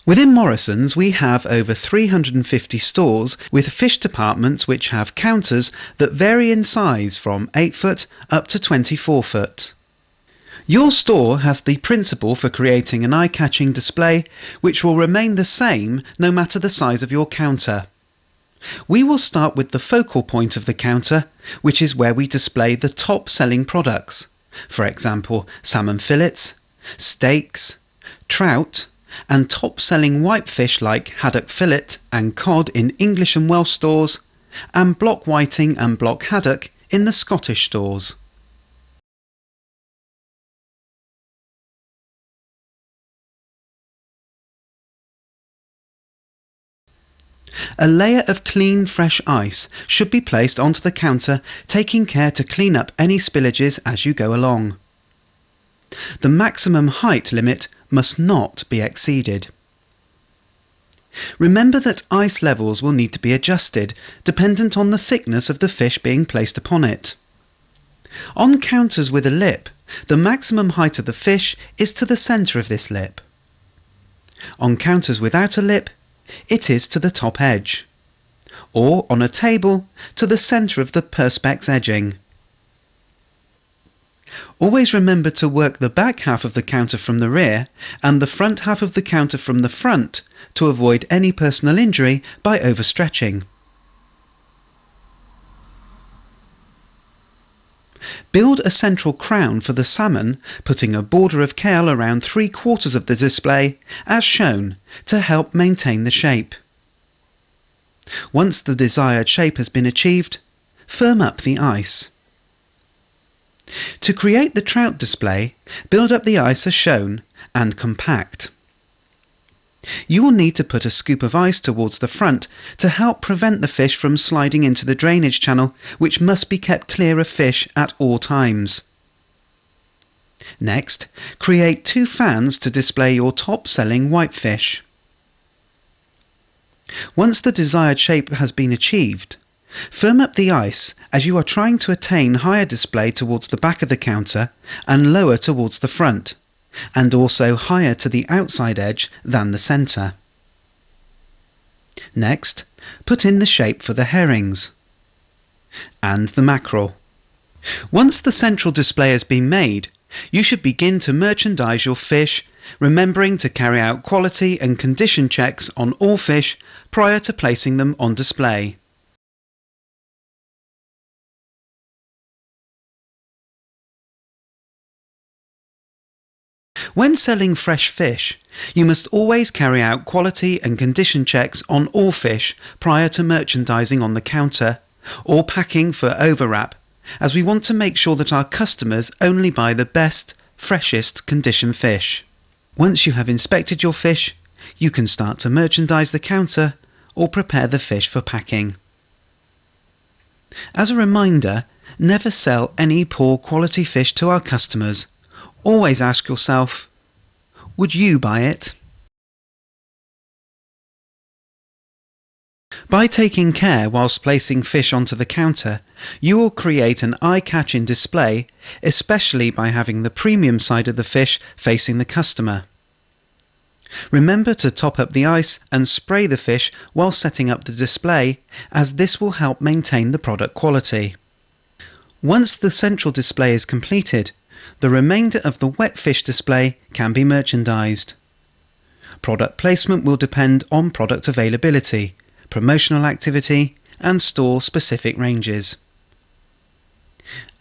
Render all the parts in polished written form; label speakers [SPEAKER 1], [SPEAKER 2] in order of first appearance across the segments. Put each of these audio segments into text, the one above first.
[SPEAKER 1] Within Morrison's we have over 350 stores with fish departments which have counters that vary in size from 8 foot up to 24 foot. Your store has the principle for creating an eye-catching display which will remain the same no matter the size of your counter. We will start with the focal point of the counter, which is where we display the top-selling products, for example salmon fillets, steaks, trout, and top-selling whitefish like haddock fillet and cod in English and Welsh stores, and block whiting and block haddock in the Scottish stores. A layer of clean, fresh ice should be placed onto the counter, taking care to clean up any spillages as you go along. The maximum height limit must not be exceeded. Remember that ice levels will need to be adjusted, dependent on the thickness of the fish being placed upon it. On counters with a lip, the maximum height of the fish is to the centre of this lip. On counters without a lip, it is to the top edge, or on a table to the centre of the perspex edging. Always remember to work the back half of the counter from the rear and the front half of the counter from the front to avoid any personal injury by overstretching. Build a central crown for the salmon, putting a border of kale around 3/4 of the display, as shown, to help maintain the shape. Once the desired shape has been achieved, firm up the ice. To create the trout display, build up the ice as shown and compact. You will need to put a scoop of ice towards the front to help prevent the fish from sliding into the drainage channel, which must be kept clear of fish at all times. Next, create 2 fans to display your top-selling whitefish. Once the desired shape has been achieved, firm up the ice as you are trying to attain higher display towards the back of the counter and lower towards the front, and also higher to the outside edge than the centre. Next, put in the shape for the herrings and the mackerel. Once the central display has been made, you should begin to merchandise your fish, remembering to carry out quality and condition checks on all fish prior to placing them on display. When selling fresh fish, you must always carry out quality and condition checks on all fish prior to merchandising on the counter or packing for overwrap, as we want to make sure that our customers only buy the best, freshest condition fish. Once you have inspected your fish, you can start to merchandise the counter or prepare the fish for packing. As a reminder, never sell any poor quality fish to our customers. Always ask yourself, would you buy it? By taking care whilst placing fish onto the counter, you will create an eye-catching display, especially by having the premium side of the fish facing the customer. Remember to top up the ice and spray the fish while setting up the display, as this will help maintain the product quality. Once the central display is completed, the remainder of the wet fish display can be merchandised. Product placement will depend on product availability, promotional activity, and store-specific ranges.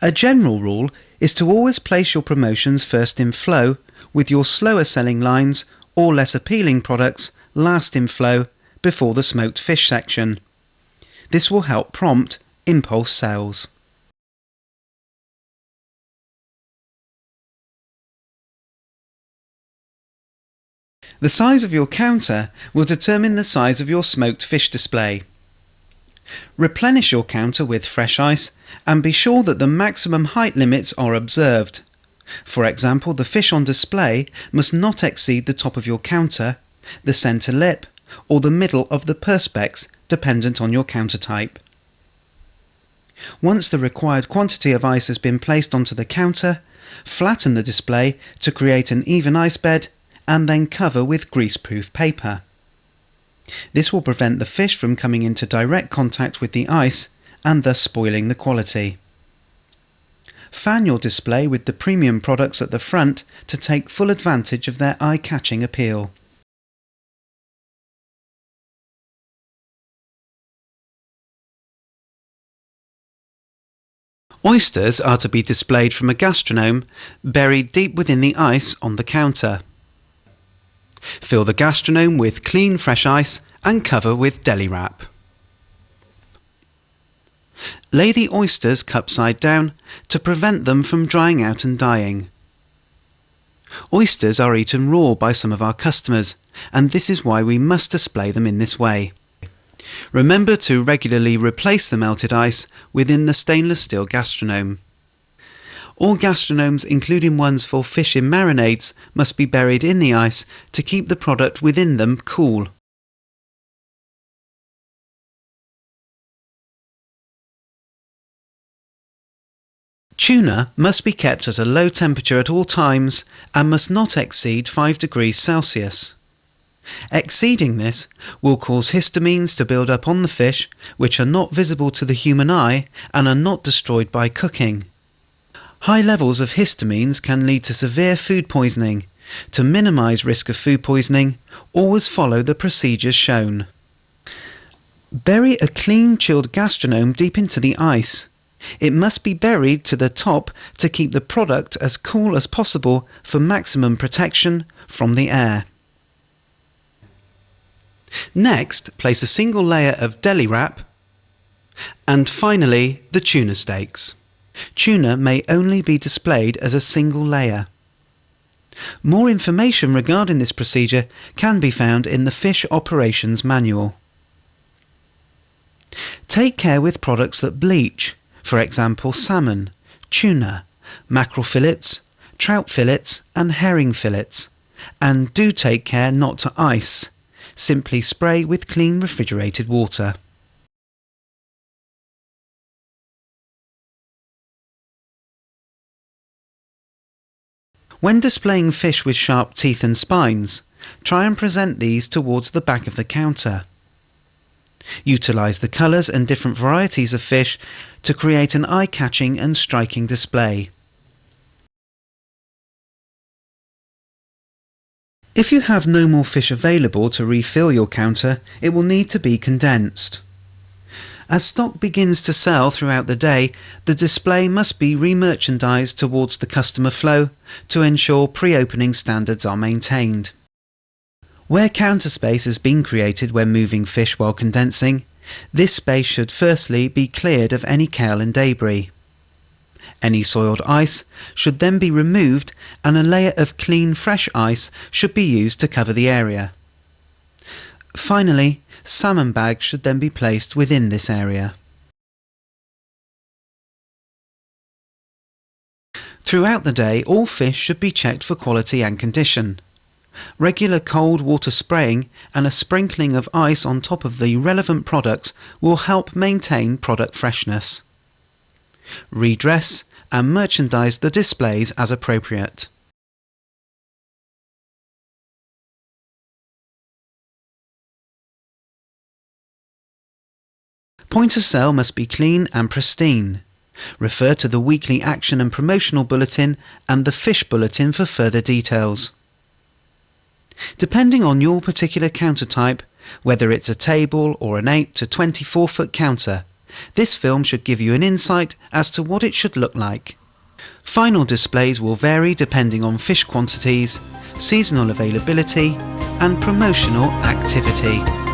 [SPEAKER 1] A general rule is to always place your promotions first in flow, with your slower-selling lines or less appealing products last in flow before the smoked fish section. This will help prompt impulse sales. The size of your counter will determine the size of your smoked fish display. Replenish your counter with fresh ice and be sure that the maximum height limits are observed. For example, the fish on display must not exceed the top of your counter, the centre lip, or the middle of the perspex, dependent on your counter type. Once the required quantity of ice has been placed onto the counter, flatten the display to create an even ice bed and then cover with greaseproof paper. This will prevent the fish from coming into direct contact with the ice and thus spoiling the quality. Fan your display with the premium products at the front to take full advantage of their eye-catching appeal. Oysters are to be displayed from a gastronome buried deep within the ice on the counter. Fill the gastronome with clean fresh ice and cover with deli wrap. Lay the oysters cup side down to prevent them from drying out and dying. Oysters are eaten raw by some of our customers, and this is why we must display them in this way. Remember to regularly replace the melted ice within the stainless steel gastronome. All gastronomes, including ones for fish in marinades, must be buried in the ice to keep the product within them cool. Tuna must be kept at a low temperature at all times and must not exceed 5 degrees Celsius. Exceeding this will cause histamines to build up on the fish, which are not visible to the human eye and are not destroyed by cooking. High levels of histamines can lead to severe food poisoning. To minimise risk of food poisoning, always follow the procedures shown. Bury a clean chilled gastronome deep into the ice. It must be buried to the top to keep the product as cool as possible for maximum protection from the air. Next, place a single layer of deli wrap, and finally the tuna steaks. Tuna may only be displayed as a single layer. More information regarding this procedure can be found in the Fish Operations Manual. Take care with products that bleach, for example salmon, tuna, mackerel fillets, trout fillets and herring fillets, and do take care not to ice. Simply spray with clean refrigerated water. When displaying fish with sharp teeth and spines, try and present these towards the back of the counter. Utilise the colours and different varieties of fish to create an eye-catching and striking display. If you have no more fish available to refill your counter, it will need to be condensed. As stock begins to sell throughout the day, the display must be re-merchandised towards the customer flow to ensure pre-opening standards are maintained. Where counter space has been created when moving fish while condensing, this space should firstly be cleared of any kale and debris. Any soiled ice should then be removed and a layer of clean fresh ice should be used to cover the area. Finally, salmon bags should then be placed within this area. Throughout the day, all fish should be checked for quality and condition. Regular cold water spraying and a sprinkling of ice on top of the relevant product will help maintain product freshness. Redress and merchandise the displays as appropriate. Point of sale must be clean and pristine. Refer to the weekly action and promotional bulletin and the fish bulletin for further details. Depending on your particular counter type, whether it's a table or an 8 to 24 foot counter, this film should give you an insight as to what it should look like. Final displays will vary depending on fish quantities, seasonal availability and promotional activity.